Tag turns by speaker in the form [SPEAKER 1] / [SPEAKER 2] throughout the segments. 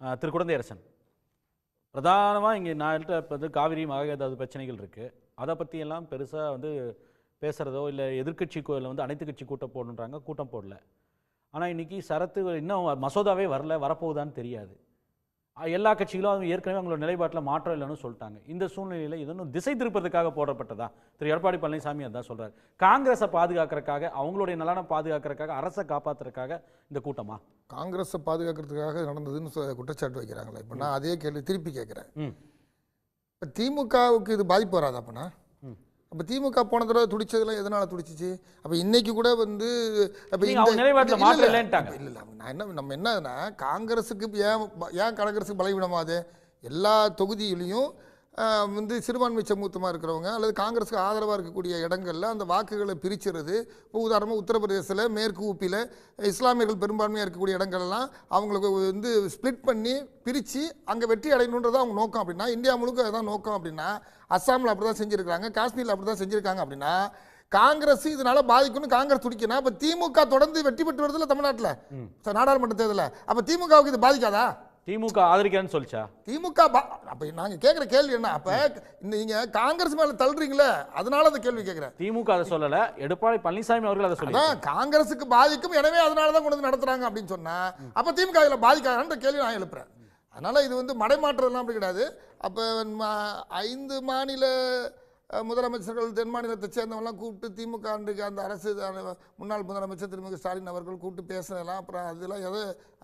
[SPEAKER 1] திரு குடந்தையரசன், பிரதானமாக இங்கே நான்கிட்ட இப்போ வந்து காவிரி மகாகதாது பிரச்சனைகள் இருக்குது. அதை பற்றியெல்லாம் பெருசாக வந்து பேசுகிறதோ இல்லை எதிர்கட்சி வந்து அனைத்து கட்சி கூட்டம் போடணுன்றாங்க, கூட்டம் போடல. ஆனால் இன்றைக்கி சரத்து இன்னும் மசோதாவே வரப்போகுதான்னு தெரியாது. எல்லா கட்சிகளும் ஏற்கனவே அவங்களோட நிலைப்பாட்டில் மாற்றம் இல்லைன்னு சொல்லிட்டாங்க. இந்த சூழ்நிலையில் இதொன்னும் திசை திருப்பதற்காக போடப்பட்டதா? திரு எடப்பாடி பழனிசாமி அதான் சொல்கிறார். காங்கிரஸை பாதுகாக்கிறதுக்காக, அவங்களுடைய நலனை பாதுகாக்கிறதுக்காக, அரசை காப்பாற்றுறதுக்காக இந்த கூட்டமா?
[SPEAKER 2] காங்கிரஸை பாதுகாக்கிறதுக்காக நடந்ததுன்னு குற்றச்சாட்டு வைக்கிறாங்களே. இப்போ நான் அதே கேள்வி திருப்பி கேட்குறேன். இப்போ திமுகவுக்கு இது பாதிப்பு வராது அப்போனா? அப்போ திமுக போன தடவை துடிச்சதுலாம் எதனால் துடிச்சிச்சு? அப்போ இன்னைக்கு கூட வந்து நம்ம என்னன்னா காங்கிரஸுக்கு ஏன் காங்கிரஸுக்கு பலவீனமாகுது? எல்லா தொகுதியிலையும் வந்து சிறுபான்மை சமூகமாக இருக்கிறவங்க அல்லது காங்கிரஸுக்கு ஆதரவாக இருக்கக்கூடிய இடங்களில் அந்த வாக்குகளை பிரிச்சுறது. இப்போ உதாரணமாக உத்தரப்பிரதேசத்தில் மேற்கு ஊப்பியில் இஸ்லாமியர்கள் பெரும்பான்மையாக இருக்கக்கூடிய இடங்கள்லாம் அவங்களுக்கு வந்து ஸ்ப்ளிட் பண்ணி பிரித்து அங்கே வெற்றி அடையணுன்றது அவங்க நோக்கம். அப்படின்னா இந்தியா முழுக்க அதுதான் நோக்கம். அப்படின்னா அஸ்ஸாமில் அப்படி தான் செஞ்சுருக்காங்க, காஷ்மீரில் அப்படி தான் செஞ்சுருக்காங்க. அப்படின்னா காங்கிரஸ் இதனால பாதிக்கணும், காங்கிரஸ் துடிக்கணும். அப்போ திமுக தொடர்ந்து வெற்றி பெற்று வருதுல தமிழ்நாட்டில் நாடாளுமன்ற தேர்தலில். அப்போ திமுகவுக்கு இது பாதிக்காதா?
[SPEAKER 1] திமுக ஆதரிக்கான்னு சொல்லிச்சா?
[SPEAKER 2] திமுக அப்ப நாங்க கேட்கிற கேள்வி என்ன? அப்ப நீங்க காங்கிரஸ் மேல தள்ளுறீங்களே, அதனால அந்த கேள்வி கேட்கிறேன்.
[SPEAKER 1] திமுக அதை சொல்லல, எடப்பாடி பழனிசாமி அவர்கள் அதை சொல்லி
[SPEAKER 2] காங்கிரஸுக்கு பாதிக்கும், எனவே அதனாலதான் கொண்டு வந்து நடத்துறாங்க அப்படின்னு சொன்னா அப்ப திமுக இதுல பாதிக்காதான்ற கேள்வி நான் எழுப்புறேன். அதனால இது வந்து மடைமாற்றம்லாம் அப்படி கிடையாது. அப்ப 5 மாநில முதலமைச்சர்கள் தென் மாநிலத்தை சேர்ந்தவங்களாம் கூப்பிட்டு திமுக அந்த அரசு முன்னாள் முதலமைச்சர் திரு ஸ்டாலின் அவர்கள் கூப்பிட்டு பேசலாம். அப்புறம்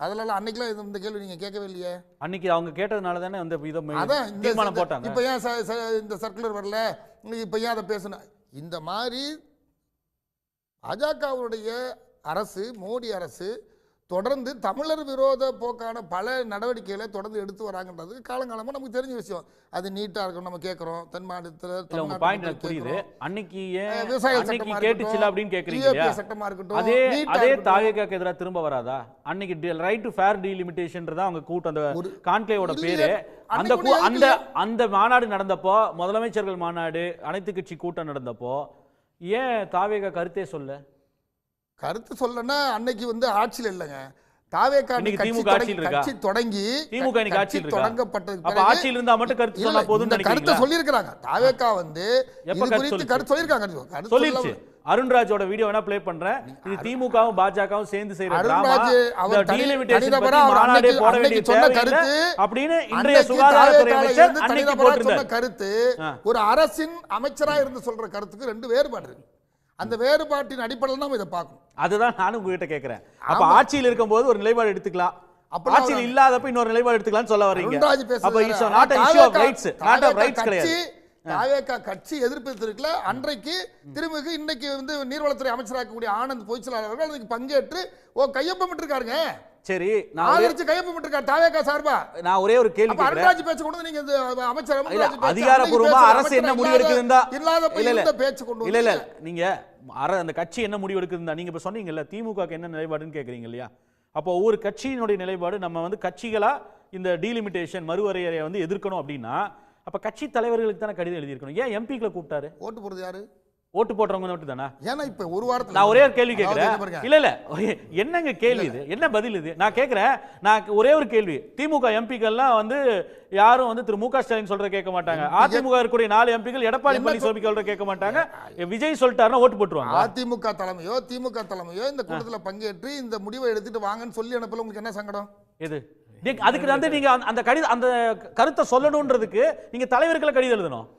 [SPEAKER 2] அதெல்லாம் அன்னைக்கெல்லாம் இந்த கேள்வி நீங்க கேட்கவே இல்லையே.
[SPEAKER 1] அன்னைக்கு அவங்க கேட்டதுனால தானே வந்து தீர்மானம் போட்டாங்க.
[SPEAKER 2] இப்போ ஏன் இந்த சர்க்குலர் வரல, இப்போ ஏன் அதை பேசணும்? இந்த மாதிரி பாஜகவுடைய அரசு, மோடி அரசு தொடர்ந்து தமிழர் விரோத போக்கான பல நடவடிக்கைகளை தொடர்ந்து எடுத்து வராங்கன்றது காலங்காலமாக நமக்கு தெரிஞ்ச விஷயம். அது நீட்டாக இருக்கும், நம்ம கேட்குறோம். தென் மாநிலத்தில்
[SPEAKER 1] புரியுது. அன்னைக்கு
[SPEAKER 2] விவசாய சட்டமா
[SPEAKER 1] இருக்கட்டும், அதே தாவேகாக்கு எதிராக திரும்ப வராதா? அன்னைக்கு ரைட் டு ஃபேர் டீலிமிட்டேஷன் தான் அவங்க கூட்டம், அந்த கான்க்ளேவோட பேரு. அந்த மாநாடு நடந்தப்போ, முதலமைச்சர்கள் மாநாடு, அனைத்து கட்சி கூட்டம் நடந்தப்போ ஏன் தாவேகா கருத்தே சொல்ல?
[SPEAKER 2] கருத்து சொல்லனா அன்னைக்கு வந்து ஆட்சியில் இல்லைங்க. தாவேகா கட்சி தொடங்கி
[SPEAKER 1] ஆட்சியில் இருந்தா மட்டும் கருத்து சொன்னா போதும்
[SPEAKER 2] கருத்து சொல்லியிருக்காங்க. தாவேகா வந்து கருத்து சொல்லியிருக்காங்க.
[SPEAKER 1] சொல்லிருச்சு. அருண்ராஜோட வீடியோ வேணா ப்ளே பண்றேன். இது திமுகவும் பாஜகவும் சேர்ந்து செய்யற டிராமா. மாநாடே போட வேண்டிய கருத்து அப்படின்னு இன்றைய சுகாதாரத்துறை அமைச்சர் அன்னைக்கு போட்டிருந்தார்.
[SPEAKER 2] கருத்து ஒரு அரசின் அமைச்சரா இருந்து சொல்ற கருத்துக்கு 2 வேறுபாடு இருக்கு. அந்த வேறுபாட்டின் அடிப்படையில் நம்ம இதை பார்க்கணும்.
[SPEAKER 1] அதுதான் நானும் உங்ககிட்ட கேட்கிறேன். அப்ப ஆட்சியில் இருக்கும்போது ஒரு நிலைப்பாடு எடுத்துக்கலாம், ஆட்சியில் இல்லாதப்ப இன்னொரு நிலைப்பாடு எடுத்துக்கலாம் சொல்ல வரீங்க. அப்ப it's not a issue of rights, not of rights கிடையாது.
[SPEAKER 2] தாவேகா கட்சி எதிர்ப்பு இருக்குல்ல, அன்றைக்கு திரும்ப இன்னைக்கு வந்து நீர்வளத்துறை அமைச்சராக கூடிய ஆனந்த் பொய்ச்சலாளர் அவர்கள் அதுக்கு பங்கேற்று கையொப்பமிட்டு இருக்காருங்க.
[SPEAKER 1] சரி,
[SPEAKER 2] தாவேகா சார்பா
[SPEAKER 1] நான் ஒரே ஒரு கேள்வி கேக்குறேன்.
[SPEAKER 2] அருண்ராஜ் பேச்சு கொண்டு நீங்க அமைச்சர்
[SPEAKER 1] அதிகாரப்பூர்வமா அரசு என்ன முடிவு எடுக்குதுன்னா
[SPEAKER 2] இல்லாத பேச்சு கொண்டு
[SPEAKER 1] இல்ல நீங்க அந்த கட்சி என்ன முடிவு எடுக்குதுன்னா நீங்க இப்ப சொன்னீங்கல்ல திமுக என்ன நிலைப்பாடுன்னு கேக்குறீங்க இல்லையா? அப்போ ஒவ்வொரு கட்சியினுடைய நிலைப்பாடு நம்ம வந்து கட்சிகளா இந்த டீலிமிட்டேஷன் மறுவரையறையை வந்து எதிர்க்கணும் அப்படின்னா அப்ப கட்சி தலைவர்களுக்கு தானே கடிதம் எழுதியிருக்கணும். ஏன் எம்பிக்களை கூப்பிட்டாரு?
[SPEAKER 2] ஓட்டு போடுறது யாரு?
[SPEAKER 1] ஓட்டு போடுறவங்க மட்டும் தானா?
[SPEAKER 2] ஏன்னா இப்ப ஒரு வாரத்துல
[SPEAKER 1] நான் ஒரே ஒரு கேள்வி கேட்கிறேன். இல்ல என்னங்க கேள்வி இது? என்ன பதில் இது? நான் கேட்கிறேன். நான் ஒரே ஒரு கேள்வி. திமுக எம்பிக்கள்லாம் வந்து யாரும் வந்து திரு மு.க. ஸ்டாலின் சொல்ற கேட்க மாட்டாங்க. அதிமுக இருக்கக்கூடிய 4 எம்பிக்கள் எடப்பாடி பழனிசாமி சொல்ற கேட்க மாட்டாங்க. விஜய் சொல்லிட்டாருன்னா ஓட்டு போட்டுருவாங்க.
[SPEAKER 2] அதிமுக தலைமையோ திமுக தலைமையோ இந்த கூட்டத்தில் பங்கேற்று இந்த முடிவை எடுத்துட்டு வாங்கன்னு சொல்லி அனுப்பல. உங்களுக்கு என்ன சங்கடம்?
[SPEAKER 1] எது அதுக்கு வந்து நீங்க அந்த கருத்தை சொல்லணும்ன்றதுக்கு நீங்க தலைவர்களை கடிதம் எழுதணும்.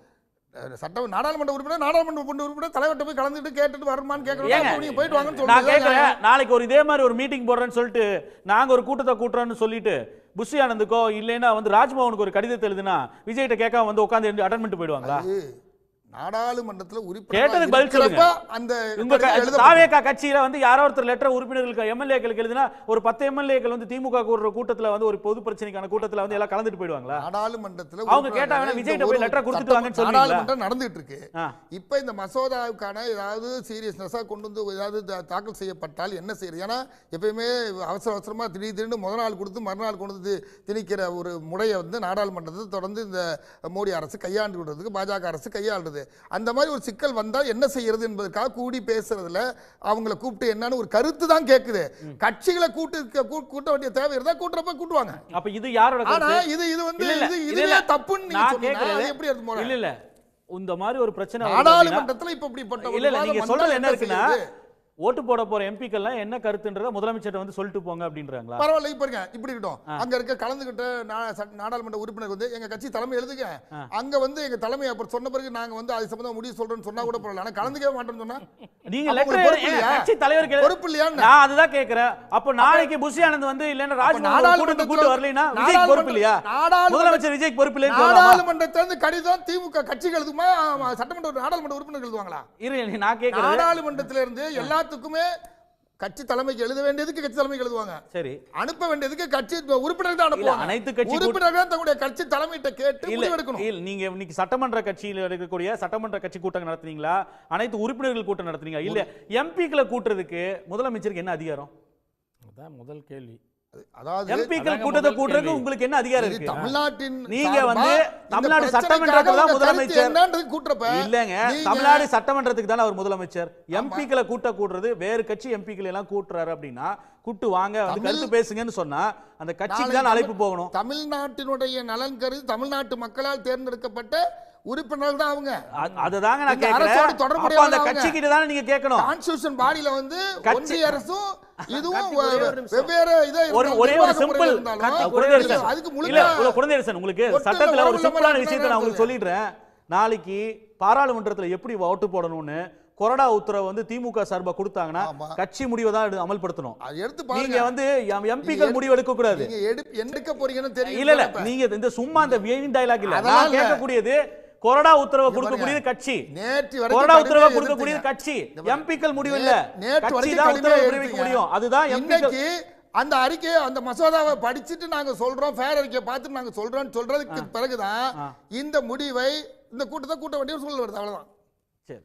[SPEAKER 2] சட்ட நாடாளுமன்ற உறுப்பினர் தலைவர்கிட்ட போய் கலந்துட்டு கேட்டுட்டு வருமான்னு கேட்கணும். போயிட்டு வாங்கன்னு சொல்லுங்க.
[SPEAKER 1] நான் கேட்கிறேன், நாளைக்கு ஒரு இதே மாதிரி ஒரு மீட்டிங் போடுறேன்னு சொல்லிட்டு நாங்க ஒரு கூட்டத்தை கூட்டுறோம்னு சொல்லிட்டு புஷி ஆனந்துக்கோ இல்லைன்னா வந்து ராஜ்மோகனுக்கு ஒரு கடிதத்தை எழுதுனா விஜய்கிட்ட கேட்காம வந்து உட்காந்து அட்டெண்ட் பண்ணிட்டு போயிடுவாங்களா?
[SPEAKER 2] நாடாளுமன்றத்தில்
[SPEAKER 1] உறுப்பினர் பதில் சொல்லுங்க. உங்க தாவேகா கட்சியில வந்து யாரோ ஒருத்தர் லெட்டர் உறுப்பினர்களுக்கு எம்எல்ஏக்களுக்கு எழுதினா ஒரு 10 எம்எல்ஏக்கள் வந்து திமுக கூட்டத்துல வந்து ஒரு பொது பிரச்சனைக்கான கூட்டத்துல வந்து எல்லாம் கலந்துட்டு போயிடுவாங்களா?
[SPEAKER 2] நாடாளுமன்றத்தில்
[SPEAKER 1] அவங்க கேட்டாங்க விஜய்கிட்ட போய் லெட்டர் கொடுத்துட்டு வாங்கன்னு சொல்லுங்க.
[SPEAKER 2] நாடாளுமன்றம் நடந்துட்டு இருக்கு. இப்ப இந்த மசோதாவுக்கான ஏதாவது சீரியஸ்னஸா கொண்டு வந்து ஏதாவது தாக்கல் செய்யப்பட்டால் என்ன செய்யறது? ஏன்னா எப்பயுமே அவசரமா திடீர்னு முதல் நாள் கொடுத்து மறுநாள் கொண்டு வந்து திணிக்கிற ஒரு முறையை வந்து நாடாளுமன்றத்தை தொடர்ந்து இந்த மோடி அரசு கையாண்டு விடுறதுக்கு பாஜக அரசு கையாளுது. அந்த மாதிரி ஒரு சிக்கல் வந்தா என்ன செய்யறது என்பதற்காக கூடி பேசுறதுல அவங்கள கூப்பிட்டு என்னன்னு ஒரு கருத்து தான் கேக்குது. கட்சிகளை கூட்ட வேண்டிய தேவை இருந்தா கூட்டுறப்ப கூட்டுவாங்க.
[SPEAKER 1] அப்ப இது யாரோட
[SPEAKER 2] ஆனா
[SPEAKER 1] கருத்து?
[SPEAKER 2] இது வந்து
[SPEAKER 1] இல்ல,
[SPEAKER 2] இதுவே தப்புன்னு நீங்க
[SPEAKER 1] நான்
[SPEAKER 2] சொன்னீங்கன்னா
[SPEAKER 1] கேக்குறது-
[SPEAKER 2] அது எப்படி எடுத்து போறேன்?
[SPEAKER 1] இல்ல இந்த மாதிரி ஒரு பிரச்சனை வருது
[SPEAKER 2] நாடாளுமன்றத்துல இப்ப இப்படிப்பட்ட ஒரு
[SPEAKER 1] இல்ல
[SPEAKER 2] விவாதம்
[SPEAKER 1] நீங்க
[SPEAKER 2] வந்தா
[SPEAKER 1] சொல்றது என்ன இருக்குன்னா
[SPEAKER 2] செய்யுது?
[SPEAKER 1] ஓட்டு போட போற எம்பிக்கெல்லாம் என்ன கருத்துன்றத முதலமைச்சர்ட்ட வந்து சொல்லிட்டு போங்க அப்படின்றாங்களா?
[SPEAKER 2] பரவாயில்ல, இப்ப இருங்க இப்படி இருக்கட்டும். அங்க இருக்க கலந்துகிட்ட நாடாளுமன்ற உறுப்பினர் வந்து எங்க கட்சி தலைமை எழுதுங்க, அங்க வந்து எங்க தலைமை அப்புறம் சொன்ன பிறகு நாங்க வந்து அது சம்பந்தமா முடிவு சொல்றோம்னு சொன்னா கூட பரவாயில்ல. ஆனா கலந்துக்கவே மாட்டேன்னு சொன்னா
[SPEAKER 1] நீங்க
[SPEAKER 2] அப்ப
[SPEAKER 1] லெட்டர்
[SPEAKER 2] உங்களுக்கு பொறுப்பு இல்லையா?
[SPEAKER 1] கட்சி தலைவருக்கு
[SPEAKER 2] பொறுப்பு இல்லையா?
[SPEAKER 1] நான் அதுதான் கேக்குறேன். அப்ப நாளைக்கு புஷி ஆனந்த் வந்து இல்லன்னா ராஜ்மோகன் கூட்டு வரலைனா விஜய் பொறுப்பு இல்லையா? முதலமைச்சர் விஜய் பொறுப்பு இல்லைன்னு சொல்லலாமா?
[SPEAKER 2] நாடாளுமன்றத்திலிருந்து கடிதம் திமுக கட்சிகள் எழுதுமா, சட்டமன்ற நாடாளுமன்ற உறுப்பினர்கள் எழுதுவாங்களா?
[SPEAKER 1] இரு நான் கேக்குறேன்.
[SPEAKER 2] நாடாளுமன்றத்திலிருந்து எல்லாத்துக்குமே கட்சி தலைமைக்கு எழுத வேண்டியதுக்கு கட்சி தலைமைக்கு எழுதுவாங்க,
[SPEAKER 1] சரி
[SPEAKER 2] அனுப்ப வேண்டியதுக்கு கட்சி உறுப்பினர்கள் தான் அனுப்புவாங்க.
[SPEAKER 1] அனைத்து கட்சி
[SPEAKER 2] உறுப்பினர்கள் தங்களுடைய கட்சி தலைமையிட்ட கேட்டு
[SPEAKER 1] இல்ல
[SPEAKER 2] முடிவு எடுக்கணும்.
[SPEAKER 1] இல்ல நீங்க இன்னைக்கு சட்டமன்ற கட்சியில இருக்கக்கூடிய சட்டமன்ற கட்சி கூட்டம் நடத்துனீங்களா? அனைத்து உறுப்பினர்கள் கூட்டம் நடத்துனீங்க இல்ல? எம்பிக்களை கூட்டுறதுக்கு முதலமைச்சருக்கு என்ன அதிகாரம்?
[SPEAKER 3] அதான் முதல் கேள்வி.
[SPEAKER 2] அதாவது
[SPEAKER 1] எம்பிக்கள் கூட்டத்தை கூட்டுறதுக்கு உங்களுக்கு என்ன அதிகாரம்
[SPEAKER 2] இது
[SPEAKER 1] இருக்கு?
[SPEAKER 2] தமிழ்நாட்டின்
[SPEAKER 1] நீங்க
[SPEAKER 2] சார்பா
[SPEAKER 1] வந்து
[SPEAKER 2] இந்த
[SPEAKER 1] தமிழ்நாடு
[SPEAKER 2] பிரச்சனைக்காக
[SPEAKER 1] சட்டமன்றத்துக்கு தான்
[SPEAKER 2] உங்க கருத்து
[SPEAKER 1] முதலமைச்சர்
[SPEAKER 2] என்னன்றது கூட்டுறப்ப
[SPEAKER 1] இல்லங்க,
[SPEAKER 2] நீங்க-
[SPEAKER 1] தமிழ்நாடு சட்டமன்றத்துக்கு தானே அவர் முதலமைச்சர். எம்பிக்களை கூட்டுறது வேறு கட்சி எம்பிக்கள் எல்லாம் கூட்டுறாரு அப்படின்னா கூட்டு வாங்க வந்து கருத்து பேசுங்கன்னு சொன்னா அந்த கட்சிக்கு தான் அழைப்பு போகணும்.
[SPEAKER 2] தமிழ்நாட்டினுடைய நலன் கருதி தமிழ்நாட்டு மக்களால் தேர்ந்தெடுக்கப்பட்ட உறுப்பினர்கள் தான் அவங்க.
[SPEAKER 1] அதுதாங்க நான்
[SPEAKER 2] இந்த
[SPEAKER 1] கேக்குறேன்.
[SPEAKER 2] அரசோடு
[SPEAKER 1] அப்ப
[SPEAKER 2] தொடர்புடையவங்க
[SPEAKER 1] அந்த
[SPEAKER 2] அவங்க.
[SPEAKER 1] கட்சி கிட்ட தானே நீங்க கேட்கணும்.
[SPEAKER 2] கான்ஸ்டிடியூஷன் பாடியில வந்து
[SPEAKER 1] கட்சி-
[SPEAKER 2] ஒன்றிய அரசும் இதுவும்
[SPEAKER 3] ஒரே ஒரு நிமிஷம்.
[SPEAKER 2] வெவ்வேறு இதை
[SPEAKER 1] ஒரே ஒரு
[SPEAKER 2] நிர்வாக
[SPEAKER 1] சிம்பிள்
[SPEAKER 2] முறையில் இருந்தாலும் அதுக்கு
[SPEAKER 1] இல்ல
[SPEAKER 2] முழுக்க
[SPEAKER 1] குழந்தையரசன் உங்களுக்கு
[SPEAKER 2] ஒட்டு
[SPEAKER 1] சட்டத்துல ஒரு
[SPEAKER 2] உறவுள்ள
[SPEAKER 1] சிம்பிளான
[SPEAKER 2] மாதிரி
[SPEAKER 1] விஷயத்தை நான் உங்களுக்கு
[SPEAKER 2] நடக்குது.
[SPEAKER 1] சொல்லிடுறேன். நாளைக்கு பாராளுமன்றத்துல எப்படி ஓட்டு போடணும்னு கொறடா உத்தரவு வந்து திமுக சார்பா கொடுத்தாங்கன்னா
[SPEAKER 2] ஆமா.
[SPEAKER 1] கட்சி முடிவை தான் அமல்படுத்தணும்.
[SPEAKER 2] அது எடுத்து
[SPEAKER 1] நீங்க
[SPEAKER 2] பாருங்க.
[SPEAKER 1] வந்து எம்பிக்கள் முடிவு எடுக்க கூடாது.
[SPEAKER 2] நீங்க எடுக்க போறீங்கன்னு தெரியும்.
[SPEAKER 1] இல்ல நீங்க இந்த சும்மா இந்த வீண் டயலாக் இல்ல.
[SPEAKER 2] அதெல்லாம்
[SPEAKER 1] நான்
[SPEAKER 2] இல்ல.
[SPEAKER 1] கேட்கக்கூடியது கொறடா உத்தரவை
[SPEAKER 2] இங்க
[SPEAKER 1] கொடுக்கக்கூடியது
[SPEAKER 2] பாருங்க.
[SPEAKER 1] கட்சி.
[SPEAKER 2] நேற்று
[SPEAKER 1] கொறடா
[SPEAKER 2] வரைக்கும்
[SPEAKER 1] உத்தரவை
[SPEAKER 2] கடுமையா
[SPEAKER 1] கொடுக்கக்கூடியது
[SPEAKER 2] எதிர்த்தீங்க.
[SPEAKER 1] கட்சி.
[SPEAKER 2] இங்க பாருங்க.
[SPEAKER 1] எம்பிக்கள் முடிவு இல்ல.
[SPEAKER 2] நேற்று
[SPEAKER 1] கட்சி
[SPEAKER 2] வரைக்கும்
[SPEAKER 1] தான்
[SPEAKER 2] கடுமையா
[SPEAKER 1] உத்தரவை பிறப்பிக்க
[SPEAKER 2] எதிர்த்தீங்க.
[SPEAKER 1] முடியும். அதுதான் எம்பிக்கள்.
[SPEAKER 2] இன்னைக்கு அந்த அறிக்கையை அந்த மசோதாவை படிச்சுட்டு நாங்க சொல்றோம், ஃபேர் அறிக்கையை பார்த்துட்டு நாங்க சொல்றோம்னு சொல்றதுக்கு பிறகுதான் இந்த முடிவை இந்த கூட்டத்தை கூட்ட வேண்டிய சூழல் வருது. அவ்வளவுதான்.
[SPEAKER 1] சரி